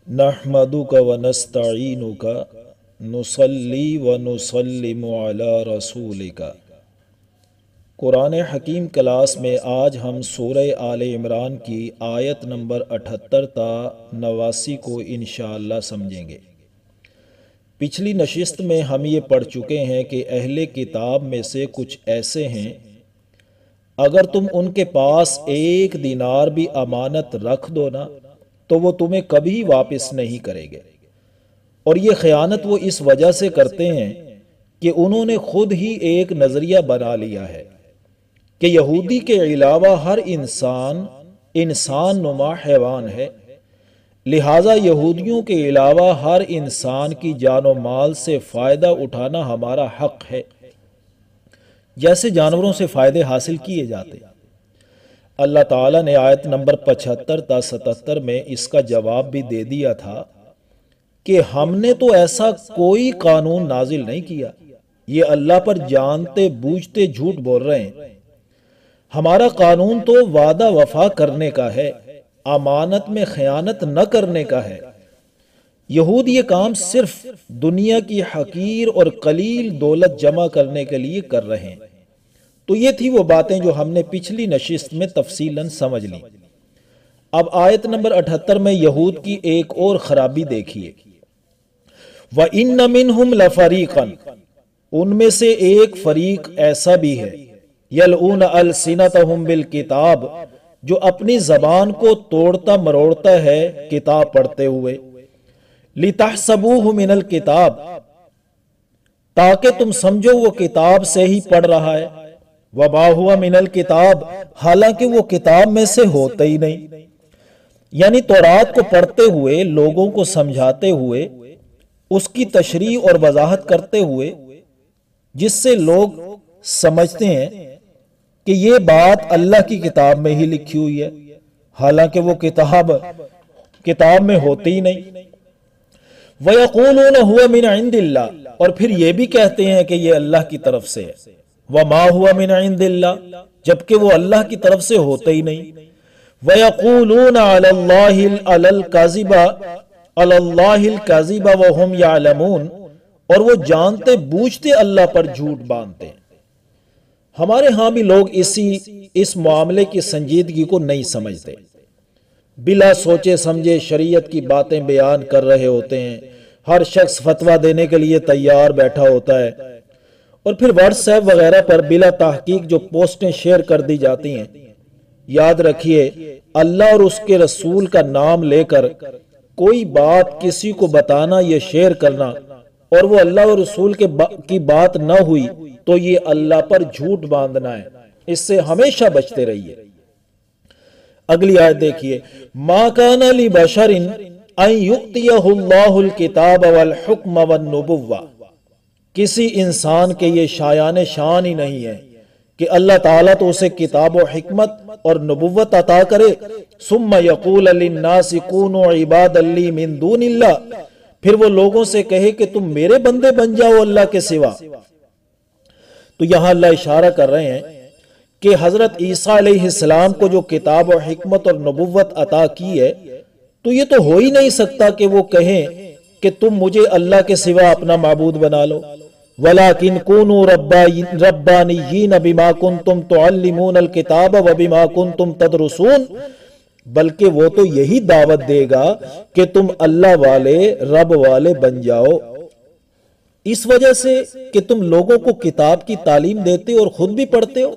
نحمدک ونستعینک نصلی ونسلم علی رسولک۔ قرآن حکیم کلاس میں آج ہم سورہ آل عمران کی آیت نمبر 78 تا 89 کو انشاءاللہ سمجھیں گے۔ پچھلی نشست میں ہم یہ پڑھ چکے ہیں کہ اہل کتاب میں سے کچھ ایسے ہیں اگر تم ان کے پاس 1 دینار بھی امانت رکھ دو نا تو وہ تمہیں کبھی واپس نہیں کرے گے، اور یہ خیانت وہ اس وجہ سے کرتے ہیں کہ انہوں نے خود ہی ایک نظریہ بنا لیا ہے کہ یہودی کے علاوہ ہر انسان نما حیوان ہے، لہٰذا یہودیوں کے علاوہ ہر انسان کی جان و مال سے فائدہ اٹھانا ہمارا حق ہے، جیسے جانوروں سے فائدے حاصل کیے جاتے۔ اللہ تعالیٰ نے آیت نمبر 75 تا 77 میں اس کا جواب بھی دے دیا تھا کہ ہم نے تو ایسا کوئی قانون نازل نہیں کیا، یہ اللہ پر جانتے بوجھتے جھوٹ بول رہے ہیں۔ ہمارا قانون تو وعدہ وفا کرنے کا ہے، امانت میں خیانت نہ کرنے کا ہے۔ یہود یہ کام صرف دنیا کی حقیر اور قلیل دولت جمع کرنے کے لیے کر رہے ہیں۔ تو یہ تھی وہ باتیں جو ہم نے پچھلی نشست میں تفصیلاً سمجھ لیں۔ اب آیت نمبر 78 میں یہود کی ایک اور خرابی دیکھیے۔ وَإِنَّ مِنْهُمْ لَفَرِيقًا، ان میں سے ایک فریق ایسا بھی ہے، يَلْعُونَ أَلْسِنَتَهُمْ بِالْكِتَابِ، جو اپنی زبان کو توڑتا مروڑتا ہے کتاب پڑھتے ہوئے، لِتَحْسَبُوهُ مِنَ الْكِتَابِ، تاکہ تم سمجھو وہ کتاب سے ہی پڑھ رہا ہے، وَمَا هُوَ مِنَ الْكِتَابِ، حالانکہ وہ کتاب میں سے ہوتا ہی نہیں۔ یعنی تورات کو پڑھتے ہوئے، لوگوں کو سمجھاتے ہوئے، اس کی تشریح اور وضاحت کرتے ہوئے، جس سے لوگ سمجھتے ہیں کہ یہ بات اللہ کی کتاب میں ہی لکھی ہوئی ہے، حالانکہ وہ کتاب میں ہوتی ہی نہیں۔ وَيَقُولُونَ هُوَ مِنْ عِنْدِ اللَّهِ، اور پھر یہ بھی کہتے ہیں کہ یہ اللہ کی طرف سے ہے۔ وَمَا هُوَ مِنْ عِنْدِ اللَّهِ، جبکہ وہ اللہ کی طرف سے ہوتا ہی نہیں۔ وَيَقُولُونَ عَلَى اللَّهِ الْكَذِبَ وَهُمْ يَعْلَمُونَ، اور وہ جانتے بوجھتے اللہ پر جھوٹ باندھتے ہیں۔ ہمارے ہاں بھی لوگ اس معاملے کی سنجیدگی کو نہیں سمجھتے، بلا سوچے سمجھے شریعت کی باتیں بیان کر رہے ہوتے ہیں، ہر شخص فتویٰ دینے کے لیے تیار بیٹھا ہوتا ہے، اور پھر واٹس ایپ وغیرہ پر بلا تحقیق جو پوسٹیں شیئر کر دی جاتی ہیں۔ یاد رکھیے، اللہ اور اس کے رسول کا نام لے کر کوئی بات کسی کو بتانا یا شیئر کرنا، اور وہ اللہ اور رسول کی بات نہ ہوئی تو یہ اللہ پر جھوٹ باندھنا ہے، اس سے ہمیشہ بچتے رہیے۔ اگلی آیت دیکھیے، مَا كَانَ لِبَشَرٍ أَن يُؤْتِيَهُ اللَّهُ الْكِتَابَ وَالْحُكْمَ وَالنُّبُوَّةَ، کسی انسان کے یہ شایان شان ہی نہیں ہے کہ اللہ تعالیٰ تو اسے کتاب و حکمت اور نبوت عطا کرے، ثم یقول للناس کونوا عبادا لی من دون اللہ، پھر وہ لوگوں سے کہے کہ تم میرے بندے بن جاؤ اللہ کے سوا۔ تو یہاں اللہ اشارہ کر رہے ہیں کہ حضرت عیسیٰ علیہ السلام کو جو کتاب و حکمت اور نبوت عطا کی ہے، تو یہ تو ہو ہی نہیں سکتا کہ وہ کہیں کہ تم مجھے اللہ کے سوا اپنا معبود بنا لو۔ وَلَكِنْ كُونُوا رَبَّانِيِّينَ بِمَا كُنْتُمْ تُعَلِّمُونَ الْكِتَابَ وَبِمَا كُنْتُمْ تَدْرُسُونَ، بلکہ وہ تو یہی دعوت دے گا کہ تم اللہ والے، رب والے بن جاؤ، اس وجہ سے کہ تم لوگوں کو کتاب کی تعلیم دیتے اور خود بھی پڑھتے ہو۔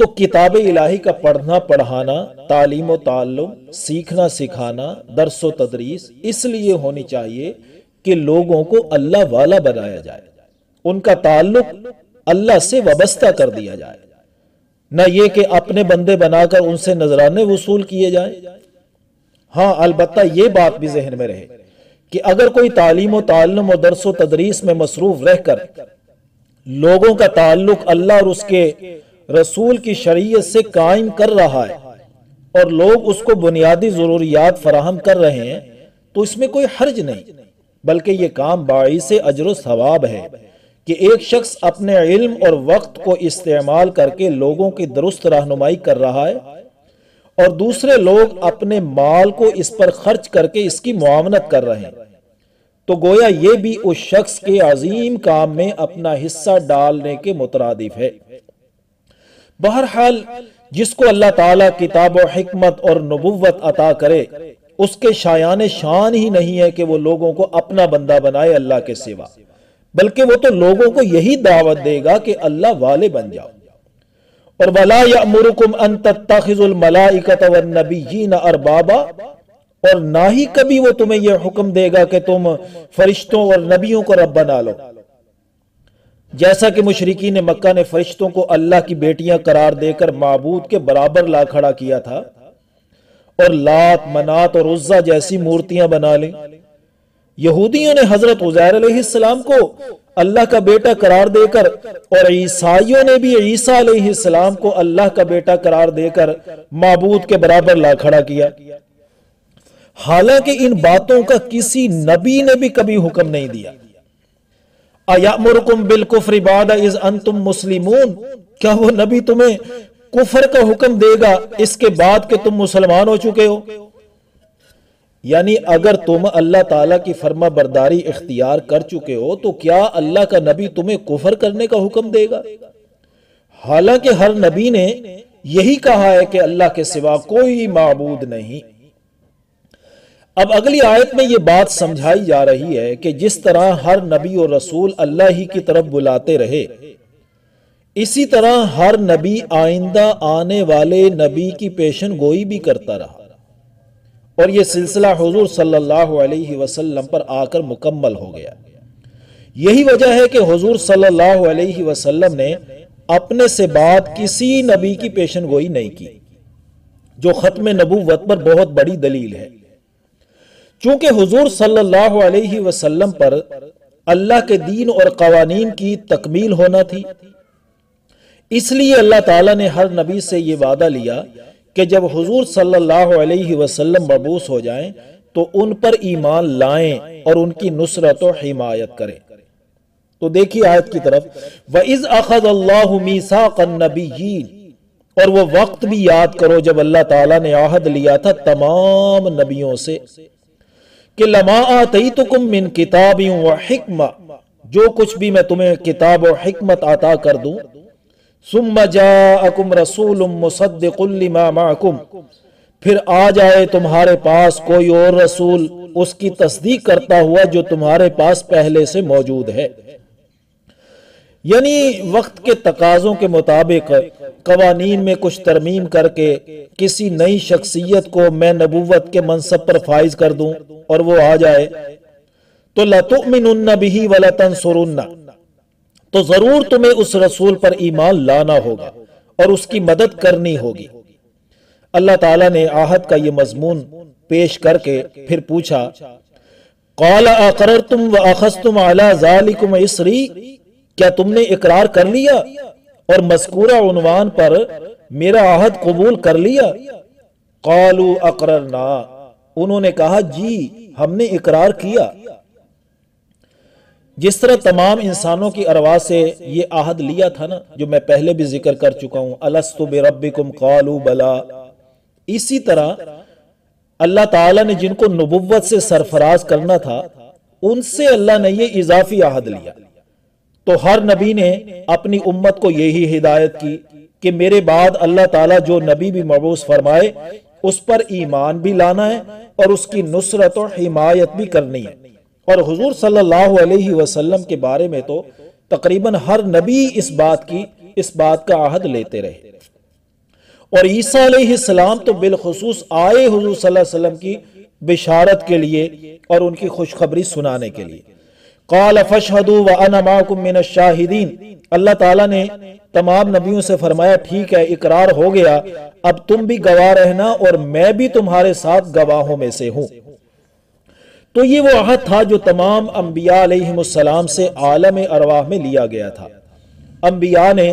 تو کتاب الہی کا پڑھنا پڑھانا، تعلیم و تعلم، سیکھنا سکھانا، درس و تدریس اس لیے ہونی چاہیے کہ لوگوں کو اللہ والا بنایا جائے، ان کا تعلق اللہ سے وابستہ کر دیا جائے، نہ یہ کہ اپنے بندے بنا کر ان سے نذرانے وصول کیے جائیں۔ ہاں البتہ یہ بات بھی ذہن میں رہے کہ اگر کوئی تعلیم و تعلم اور درس و تدریس میں مصروف رہ کر لوگوں کا تعلق اللہ اور اس کے رسول کی شریعت سے قائم کر رہا ہے اور لوگ اس کو بنیادی ضروریات فراہم کر رہے ہیں، تو اس میں کوئی حرج نہیں، بلکہ یہ کام باعث اجر و ثواب ہے کہ ایک شخص اپنے علم اور وقت کو استعمال کر کے لوگوں کی درست رہنمائی کر رہا ہے اور دوسرے لوگ اپنے مال کو اس پر خرچ کر کے اس کی معاونت کر رہے ہیں، تو گویا یہ بھی اس شخص کے عظیم کام میں اپنا حصہ ڈالنے کے مترادف ہے۔ بہرحال جس کو اللہ تعالیٰ کتاب و حکمت اور نبوت عطا کرے، اس کے شایان شان ہی نہیں ہے کہ وہ لوگوں کو اپنا بندہ بنائے اللہ کے سوا، بلکہ وہ تو لوگوں کو یہی دعوت دے گا کہ اللہ والے بن جاؤ۔ اور وَلَا يَأْمُرُكُمْ أَن تَتَّخِذُوا الْمَلَائِكَةَ وَالنَّبِيِّينَ أَرْبَابًا، اور نہ ہی کبھی وہ تمہیں یہ حکم دے گا کہ تم فرشتوں اور نبیوں کو رب بنا لو، جیسا کہ مشرکین مکہ نے فرشتوں کو اللہ کی بیٹیاں قرار دے کر معبود کے برابر لا کھڑا کیا تھا، اور لات، منات اور عزا جیسی مورتیاں بنا لیں۔ یہودیوں نے حضرت عزیر علیہ السلام کو اللہ کا بیٹا قرار دے کر، اور عیسائیوں نے بھی عیسیٰ علیہ السلام کو اللہ کا بیٹا قرار دے کر معبود کے برابر لا کھڑا کیا، حالانکہ ان باتوں کا کسی نبی نے بھی کبھی حکم نہیں دیا۔ اَیَأْمُرُكُمْ بِالْكُفْرِ بَعْدَ إِذْ أَنْتُمْ مُسْلِمُونَ، کیا وہ نبی تمہیں کفر کا حکم دے گا اس کے بعد کہ تم مسلمان ہو چکے ہو؟ یعنی اگر تم اللہ تعالیٰ کی فرما برداری اختیار کر چکے ہو تو کیا اللہ کا نبی تمہیں کفر کرنے کا حکم دے گا؟ حالانکہ ہر نبی نے یہی کہا ہے کہ اللہ کے سوا کوئی معبود نہیں۔ اب اگلی آیت میں یہ بات سمجھائی جا رہی ہے کہ جس طرح ہر نبی اور رسول اللہ ہی کی طرف بلاتے رہے، اسی طرح ہر نبی آئندہ آنے والے نبی کی پیشن گوئی بھی کرتا رہا، اور یہ سلسلہ حضور صلی اللہ علیہ وسلم پر آ کر مکمل ہو گیا۔ یہی وجہ ہے کہ حضور صلی اللہ علیہ وسلم نے اپنے سے بعد کسی نبی کی پیشن گوئی نہیں کی، جو ختم نبوت پر بہت بڑی دلیل ہے۔ چونکہ حضور صلی اللہ علیہ وسلم پر اللہ کے دین اور قوانین کی تکمیل ہونا تھی، اس لیے اللہ تعالیٰ نے ہر نبی سے یہ وعدہ لیا کہ جب حضور صلی اللہ علیہ وسلم مبعوث ہو جائیں تو ان پر ایمان لائیں اور ان کی نصرت و حمایت کریں۔ تو دیکھیے آیت کی طرف، وَإِذْ أَخَذَ اللَّهُ مِيثَاقَ النَّبِيِّينَ، اور وہ وقت بھی یاد کرو جب اللہ تعالیٰ نے عہد لیا تھا تمام نبیوں سے کہ لَمَا آتَيْتُكُم مِّن كِتَابٍ وَحِکْمَةٍ، جو کچھ بھی میں تمہیں کتاب و حکمت عطا کر دوں، ثُمَّ جَاءَكُمْ رَسُولٌ مُصَدِّقٌ لِمَا مَعَكُمْ، پھر آ جائے تمہارے پاس کوئی اور رسول اس کی تصدیق کرتا ہوا جو تمہارے پاس پہلے سے موجود ہے۔ یعنی وقت کے تقاضوں کے مطابق قوانین میں کچھ ترمیم کر کے کسی نئی شخصیت کو میں نبوت کے منصب پر فائز کر دوں اور وہ آ جائے تو لَتُؤْمِنُنَّ بِهِ وَلَتَنْصُرُنَّ، تو ضرور تمہیں اس رسول پر ایمان لانا ہوگا اور اس کی مدد کرنی ہوگی۔ اللہ تعالیٰ نے عہد کا یہ مضمون پیش کر کے پھر پوچھا، قَالَ أَقْرَرْتُمْ وَأَخَذْتُمْ عَلَى ذَلِكُمْ إِصْرِي، کیا تم نے اقرار کر لیا اور مذکورہ عنوان پر میرا عہد قبول کر لیا؟ قَالُوا أَقْرَرْنَا، انہوں نے کہا جی ہم نے اقرار کیا۔ جس طرح تمام انسانوں کی ارواح سے یہ عہد لیا تھا نا، جو میں پہلے بھی ذکر کر چکا ہوں، أَلَسْتُ بِرَبِّكُمْ قَالُوا بَلَىٰ، اسی طرح اللہ تعالیٰ نے جن کو نبوت سے سرفراز کرنا تھا ان سے اللہ نے یہ اضافی عہد لیا۔ تو ہر نبی نے اپنی امت کو یہی ہدایت کی کہ میرے بعد اللہ تعالیٰ جو نبی بھی مبعوث فرمائے اس پر ایمان بھی لانا ہے اور اس کی نصرت و حمایت بھی کرنی ہے۔ اور حضور صلی اللہ علیہ وسلم کے بارے میں تو تقریباً ہر نبی اس بات کا عہد لیتے رہے، اور عیسیٰ علیہ السلام تو بالخصوص آئے حضور صلی اللہ علیہ وسلم کی بشارت کے لیے اور ان کی خوشخبری سنانے کے لیے۔ قَالَ فَاشْهَدُوا وَأَنَا مَعَكُم مِّنَ الشَّاهِدِينَ، اللہ تعالیٰ نے تمام نبیوں سے فرمایا ٹھیک ہے اقرار ہو گیا، اب تم بھی گواہ رہنا اور میں بھی تمہارے ساتھ گواہوں میں سے ہوں۔ تو یہ وہ عہد تھا جو تمام انبیاء علیہم السلام سے عالم ارواح میں لیا گیا تھا۔ انبیاء نے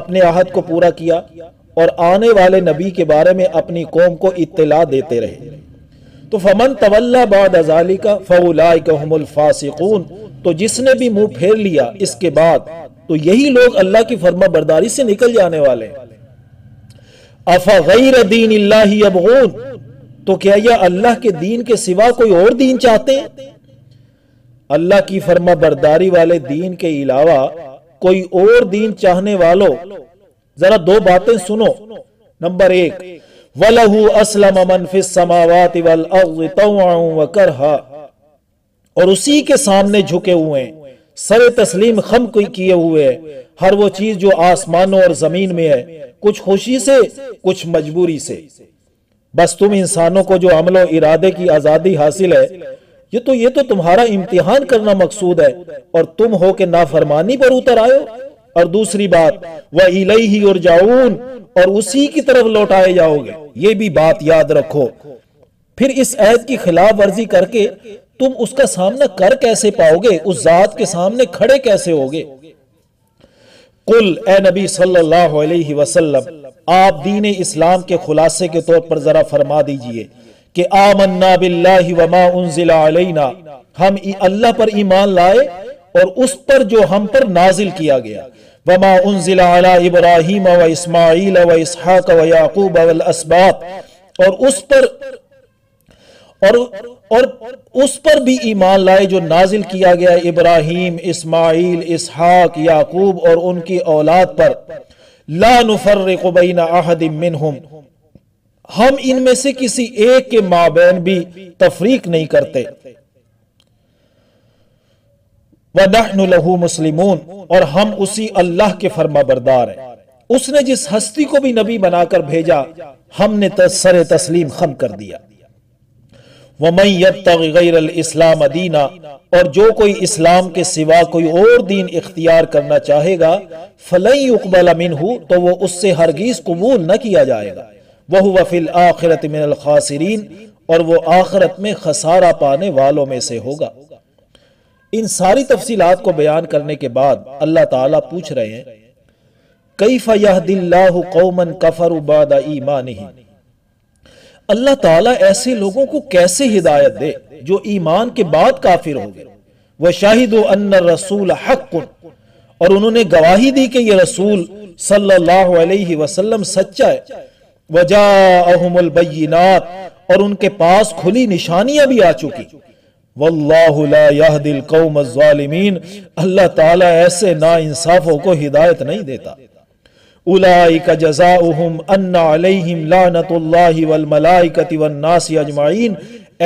اپنے عہد کو پورا کیا اور آنے والے نبی کے بارے میں اپنی قوم کو اطلاع دیتے رہے۔ تو فمن تولی بعد ذالک فاولئک هم الفاسقون، تو جس نے بھی منہ پھیر لیا اس کے بعد تو یہی لوگ اللہ کی فرما برداری سے نکل جانے والے ہیں۔ افغیر دین اللہ یبغون، تو کیا یہ اللہ کے دین کے سوا کوئی اور دین چاہتے ہیں؟ اللہ کی فرما برداری والے دین کے علاوہ کوئی اور دین چاہنے والوں، ذرا دو باتیں سنو۔ نمبر 1، وَلَهُ أَسْلَمَ مَنْ فِي السَّمَاوَاتِ وَالْأَرْضِ طَوْعًا وَكَرْهًا، اور اسی کے سامنے جھکے ہوئے ہیں، سر تسلیم خم کیے ہوئے ہیں، ہر وہ چیز جو آسمانوں اور زمین میں ہے، کچھ خوشی سے کچھ مجبوری سے۔ بس تم انسانوں کو جو عمل و ارادے کی آزادی حاصل ہے، یہ تو تمہارا امتحان کرنا مقصود ہے، اور تم ہو کہ نافرمانی پر اتر آئے ہو۔ اور دوسری بات، وَإِلَيْهِ يُرْجَعُونَ، اور اسی کی طرف لوٹائے جاؤ گے، یہ بھی بات یاد رکھو۔ پھر اس عہد کی خلاف ورزی کر کے تم اس کا سامنا کر کیسے پاؤ گے؟ اس ذات کے سامنے کھڑے کیسے ہوگے؟ قل، اے نبی صلی اللہ علیہ وسلم، آپ دین اسلام کے خلاصے کے طور پر ذرا فرما دیجئے کہ آمنا باللہ وما انزل علینا، ہم اللہ پر ایمان لائے اور اس پر جو ہم پر نازل کیا گیا، وما انزل علی ابراہیم و اسماعیل و اسحاق و یعقوب والاسباط، اور اس پر بھی ایمان لائے جو نازل کیا گیا ابراہیم، اسماعیل، اسحاق، یعقوب اور ان کی اولاد پر، لا نفرق بین احد منہم، ہم ان میں سے کسی ایک کے مابین بھی تفریق نہیں کرتے، وَنَحْنُ لَهُ مُسْلِمُونَ، اور ہم اسی اللہ کے فرما بردار ہیں۔ اس نے جس ہستی کو بھی نبی بنا کر بھیجا، ہم نے سر تسلیم خم کر دیا۔ وَمَن يَبْتَغِ غَيْرَ الْإِسْلَامَ دِينًا، اور جو کوئی اسلام کے سوا کوئی اور دین اختیار کرنا چاہے گا، فَلَن يُقْبَلَ مِنْهُ، تو وہ اس سے ہرگز قبول نہ کیا جائے گا، وَهُوَ فِي الْآخِرَةِ مِنَ الْخَاسِرِينَ، اور وہ آخرت میں خسارہ پانے والوں میں سے ہوگا۔ ان ساری تفصیلات کو بیان کرنے کے بعد اللہ تعالیٰ پوچھ رہے ہیں، کیف یہدی اللہ قوما کفروا بعد ایمانہم، اللہ تعالیٰ ایسے لوگوں کو کیسے ہدایت دے جو ایمان کے بعد کافر ہو گئے، وشاہدوا ان الرسول حق، اور انہوں نے گواہی دی کہ یہ رسول صلی اللہ علیہ وسلم سچا ہے، وجاءہم البینات، اور ان کے پاس کھلی نشانیاں بھی آ چکی، واللہ لا یہدی القوم الظالمین، اللہ تعالیٰ ایسے ناانصافوں کو ہدایت نہیں دیتا۔ اولئک جزاؤہم ان علیہم لعنت اللہ والملائکۃ والناس اجمعین،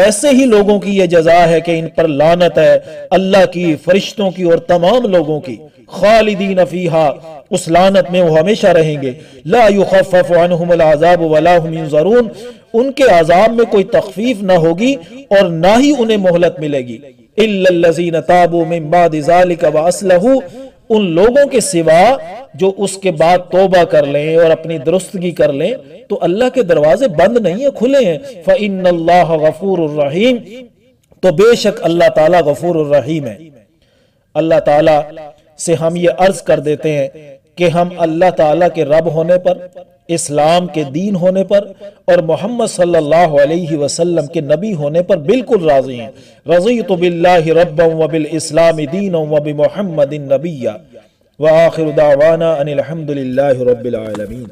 ایسے ہی لوگوں کی یہ جزا ہے کہ ان پر لعنت ہے اللہ کی، فرشتوں کی اور تمام لوگوں کی، خالدین فیہا، اس لعنت میں وہ ہمیشہ رہیں گے، لا یخفف عنہم العذاب ولا هم ینظرون، ان کے عذاب میں کوئی تخفیف نہ ہوگی اور نہ ہی انہیں مہلت ملے گی، الا الذین تابوا من بعد ذلک واصلحوا، ان لوگوں کے سوا جو اس کے بعد توبہ کر لیں اور اپنی درستگی کر لیں، تو اللہ کے دروازے بند نہیں ہیں، کھلے ہیں، فإن اللہ غفور الرحیم، تو بے شک اللہ تعالیٰ غفور الرحیم ہے۔ اللہ تعالیٰ سے ہم یہ عرض کر دیتے ہیں کہ ہم اللہ تعالیٰ کے رب ہونے پر، اسلام کے دین ہونے پر اور محمد صلی اللہ علیہ وسلم کے نبی ہونے پر بالکل راضی ہیں۔ رضیت باللہ ربا وبالاسلام دینا وبمحمد نبیا، وآخر دعوانا ان الحمد للہ رب العالمین۔